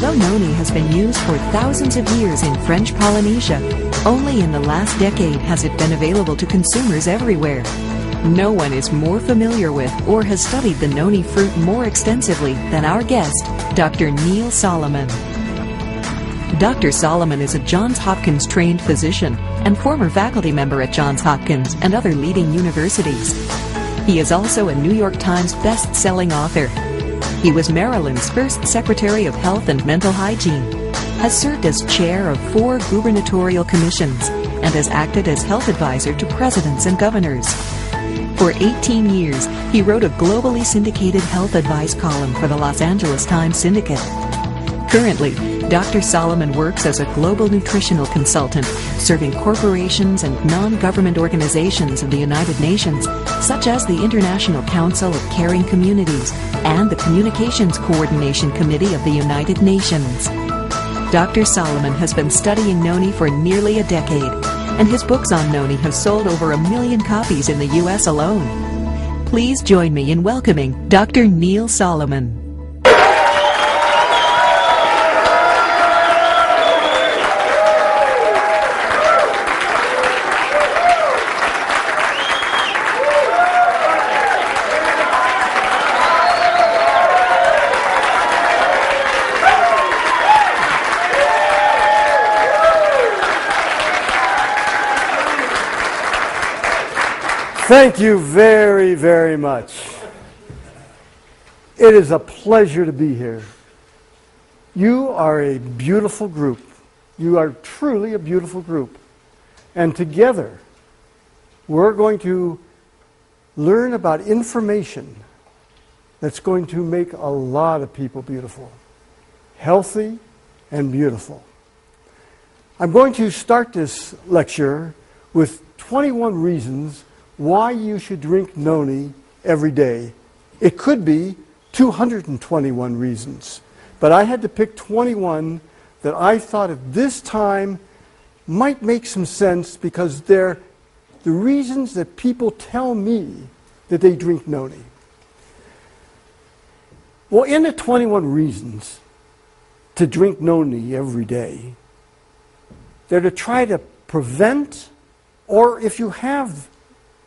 Although Noni has been used for thousands of years in French Polynesia, only in the last decade has it been available to consumers everywhere. No one is more familiar with or has studied the Noni fruit more extensively than our guest, Dr. Neil Solomon. Dr. Solomon is a Johns Hopkins trained physician and former faculty member at Johns Hopkins and other leading universities. He is also a New York Times best-selling author. He was Maryland's first Secretary of Health and Mental Hygiene, has served as chair of 4 gubernatorial commissions, and has acted as health advisor to presidents and governors. For 18 years, he wrote a globally syndicated health advice column for the Los Angeles Times Syndicate. Currently, Dr. Solomon works as a global nutritional consultant, serving corporations and non-government organizations of the United Nations, such as the International Council of Caring Communities and the Communications Coordination Committee of the United Nations. Dr. Solomon has been studying Noni for nearly a decade, and his books on Noni have sold over 1 million copies in the U.S. alone. Please join me in welcoming Dr. Neil Solomon. Thank you very, very much. It is a pleasure to be here. You are a beautiful group. You are truly a beautiful group. And together, we're going to learn about information that's going to make a lot of people beautiful, healthy and beautiful. I'm going to start this lecture with 21 reasons why you should drink Noni every day. It could be 221 reasons, but I had to pick 21 that I thought at this time might make some sense because they're the reasons that people tell me that they drink Noni. Well, in the 21 reasons to drink Noni every day, they're to try to prevent, or if you have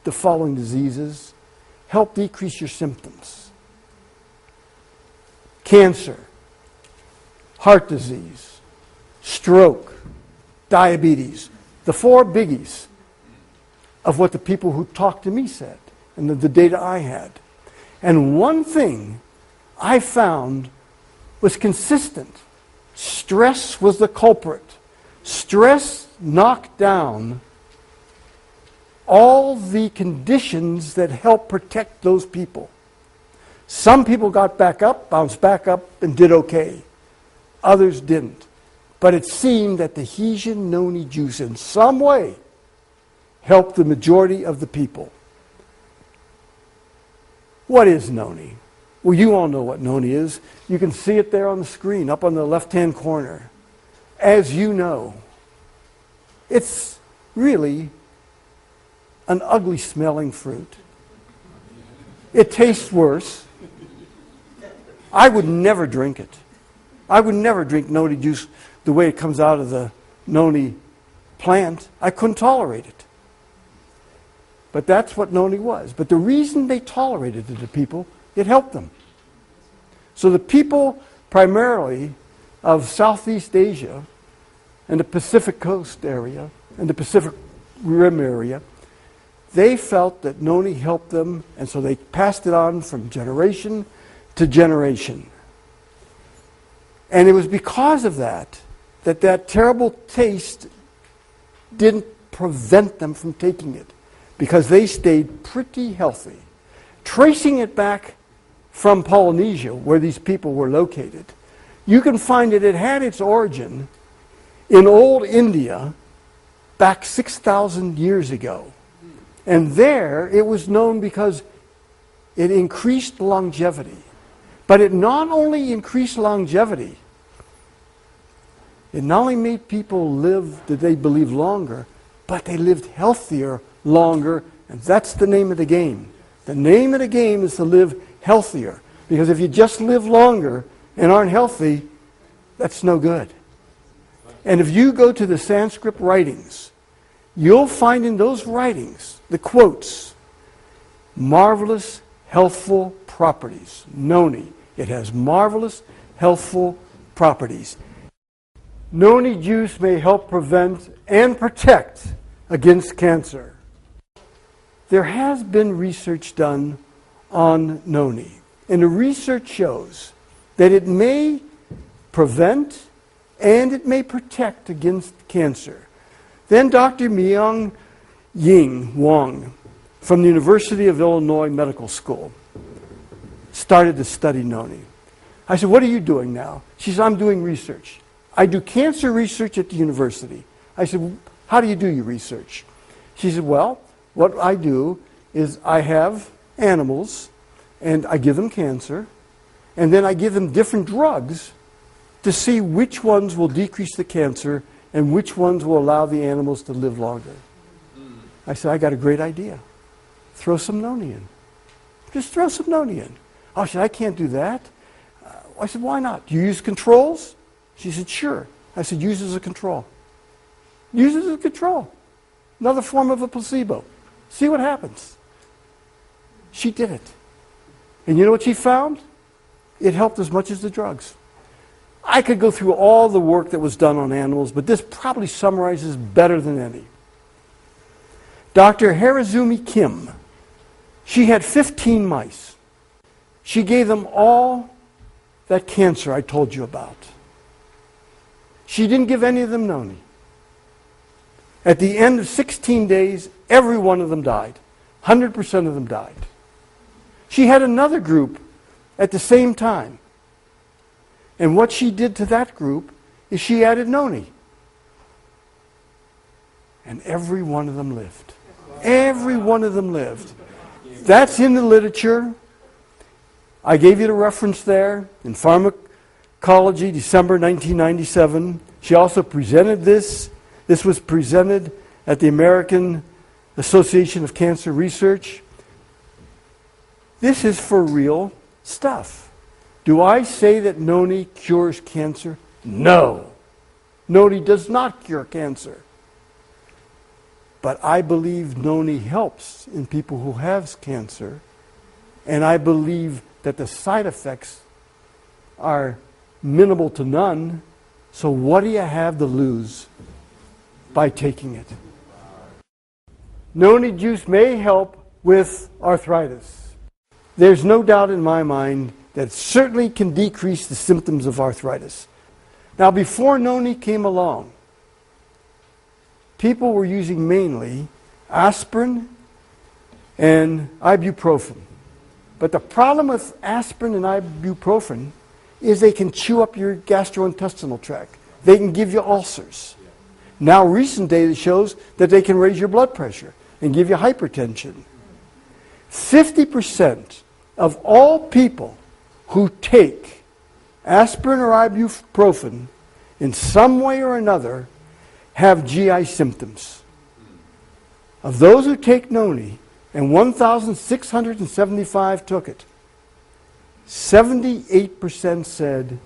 the following diseases, help decrease your symptoms: cancer, heart disease, stroke, diabetes. The 4 biggies of what the people who talked to me said and the data I had. And one thing I found was consistent. Stress was the culprit. Stress knocked down all the conditions that help protect those people. Some people got back up, bounced back up, and did okay. Others didn't. But it seemed that the Hesian Noni juice in some way helped the majority of the people. What is Noni? Well, you all know what Noni is. You can see it there on the screen, up on the left-hand corner. As you know, it's really an ugly-smelling fruit. It tastes worse. I would never drink it. I would never drink Noni juice the way it comes out of the Noni plant. I couldn't tolerate it. But that's what Noni was. But the reason they tolerated it to people, it helped them. So the people primarily of Southeast Asia and the Pacific Coast area and the Pacific Rim area, they felt that Noni helped them, and so they passed it on from generation to generation. And it was because of that that terrible taste didn't prevent them from taking it, because they stayed pretty healthy. Tracing it back from Polynesia, where these people were located, you can find that it had its origin in old India back 6,000 years ago. And there it was known because it increased longevity. But it not only increased longevity, it not only made people live that they believed longer, but they lived healthier longer, and that's the name of the game. The name of the game is to live healthier, because if you just live longer and aren't healthy, That's no good. And if you go to the Sanskrit writings, you'll find in those writings the quotes, marvelous, healthful properties. Noni. It has marvelous, healthful properties. Noni juice may help prevent and protect against cancer. There has been research done on Noni, and the research shows that it may prevent and it may protect against cancer. Then Dr. Myung-Ying Wong from the University of Illinois Medical School started to study Noni. I said, what are you doing now? She said, I'm doing research. I do cancer research at the university. I said, how do you do your research? She said, well, what I do is I have animals and I give them cancer and then I give them different drugs to see which ones will decrease the cancer and which ones will allow the animals to live longer. I said, I got a great idea. Throw some Noni in. Just throw some Noni in. Oh, she said, I can't do that. I said, why not? Do you use controls? She said, sure. I said, use it as a control. Use it as a control. Another form of a placebo. See what happens. She did it. And you know what she found? It helped as much as the drugs. I could go through all the work that was done on animals, but this probably summarizes better than any. Dr. Harazumi Kim, she had 15 mice. She gave them all that cancer I told you about. She didn't give any of them Noni. At the end of 16 days, every one of them died. 100% of them died. She had another group at the same time. And what she did to that group is she added Noni. And every one of them lived. Every one of them lived. That's in the literature. I gave you the reference there in Pharmacology, December 1997. She also presented this. This was presented at the American Association of Cancer Research. This is for real stuff. Do I say that Noni cures cancer? No. Noni does not cure cancer. But I believe Noni helps in people who have cancer, and I believe that the side effects are minimal to none. So what do you have to lose by taking it? Noni juice may help with arthritis. There's no doubt in my mind that it certainly can decrease the symptoms of arthritis. Now, before Noni came along, people were using mainly aspirin and ibuprofen. But the problem with aspirin and ibuprofen is they can chew up your gastrointestinal tract. They can give you ulcers. Now, recent data shows that they can raise your blood pressure and give you hypertension. 50% of all people who take aspirin or ibuprofen in some way or another have GI symptoms. Of those who take Noni, and 1,675 took it, 78% said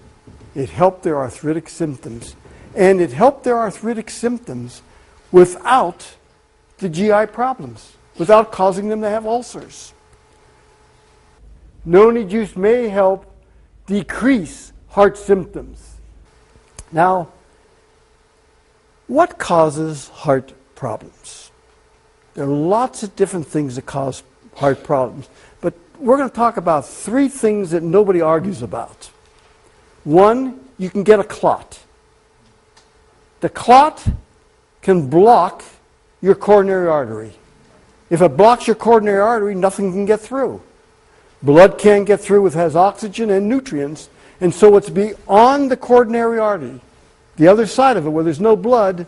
it helped their arthritic symptoms. And it helped their arthritic symptoms without the GI problems, without causing them to have ulcers. Noni juice may help decrease heart symptoms. Now, what causes heart problems? There are lots of different things that cause heart problems, but we're going to talk about three things that nobody argues about. One, you can get a clot. The clot can block your coronary artery. If it blocks your coronary artery, nothing can get through. Blood can't get through. It has oxygen and nutrients, and so it's beyond the coronary artery. The other side of it, where there's no blood,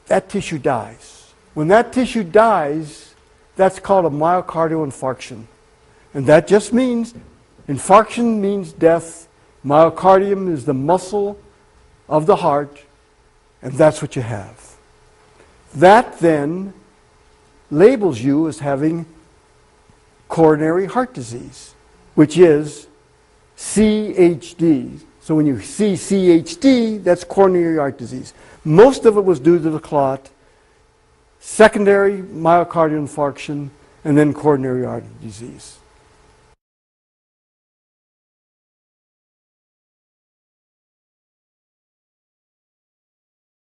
that tissue dies. When that tissue dies, that's called a myocardial infarction. And that just means, infarction means death. Myocardium is the muscle of the heart, and that's what you have. That then labels you as having coronary heart disease, which is CHD, So when you see CHD, that's coronary heart disease. Most of it was due to the clot, secondary myocardial infarction, and then coronary artery disease.